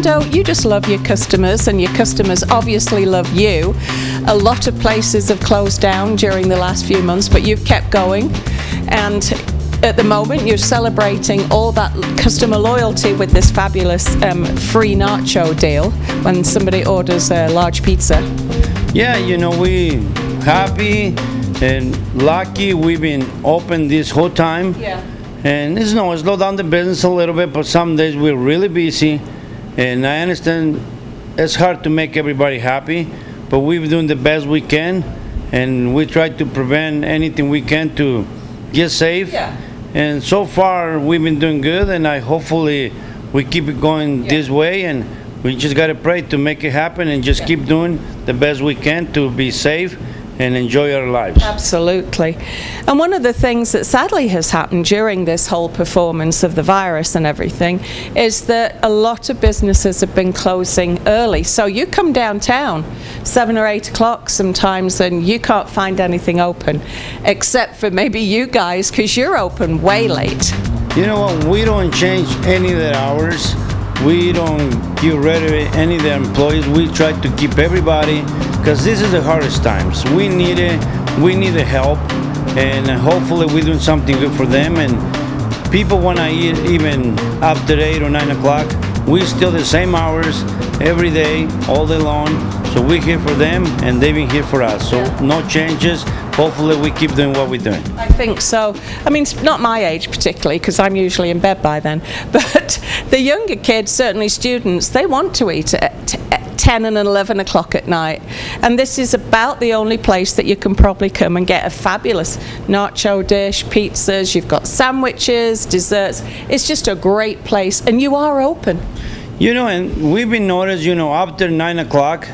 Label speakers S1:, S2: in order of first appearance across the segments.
S1: Fernando, you just love your customers, and your customers obviously love you. A lot of places have closed down during the last few months, but you've kept going. And at the moment, you're celebrating all that customer loyalty with this fabulous free nacho deal when somebody orders a large pizza.
S2: Yeah, we happy and lucky we've been open this whole time.
S1: Yeah.
S2: And it's slow down the business a little bit, but some days we're really busy. And I understand it's hard to make everybody happy, but we're doing the best we can, and we try to prevent anything we can to get safe.
S1: Yeah.
S2: And so far we've been doing good, and hopefully we keep it going this way, and we just got to pray to make it happen and just keep doing the best we can to be safe and enjoy our lives.
S1: Absolutely. And one of the things that sadly has happened during this whole performance of the virus and everything is that a lot of businesses have been closing early. So you come downtown 7 or 8 o'clock sometimes and you can't find anything open, except for maybe you guys, because you're open way late.
S2: You know what? We don't change any of the hours. We don't get rid of any of the employees. We try to keep everybody, because this is the hardest times. We need it. We need the help, and hopefully we're doing something good for them. And people want to eat even after 8 or 9 o'clock. We still the same hours every day, all day long. So we're here for them, and they've been here for us. So no changes. Hopefully we keep doing what we're doing.
S1: I think so. I mean, it's not my age particularly, because I'm usually in bed by then. But the younger kids, certainly students, they want to eat at 10 and 11 o'clock at night. And this is about the only place that you can probably come and get a fabulous nacho dish, pizzas, you've got sandwiches, desserts. It's just a great place, and you are open.
S2: And we've been noticed, after 9 o'clock,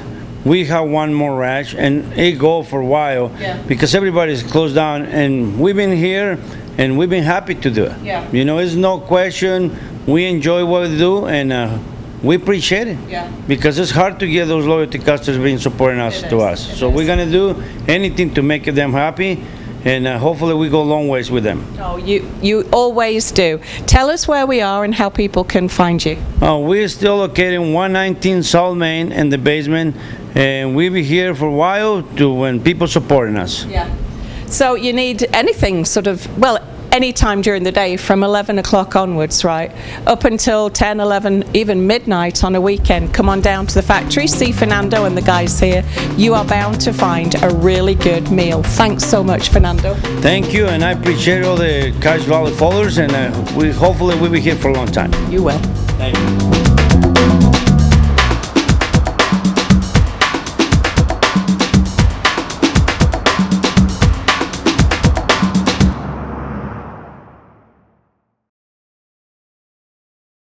S2: we have one more rush, and it go for a while because everybody's closed down, and we've been here, and we've been happy to do it.
S1: Yeah.
S2: It's no question. We enjoy what we do, and we appreciate it.
S1: Yeah.
S2: Because it's hard to get those loyalty customers being supporting us to us. So we're gonna do anything to make them happy, and hopefully we go a long ways with them.
S1: Oh, you always do. Tell us where we are and how people can find you.
S2: We're still located in 119 South Main in the basement, and we'll be here for a while when people supporting us.
S1: Yeah. So you need anything any time during the day from 11 o'clock onwards, right? Up until 10, 11, even midnight on a weekend. Come on down to the factory, see Fernando and the guys here. You are bound to find a really good meal. Thanks so much, Fernando.
S2: Thank you, and I appreciate all the Cache Valley followers, and hopefully we'll be here for a long time.
S1: You will.
S2: Thank you.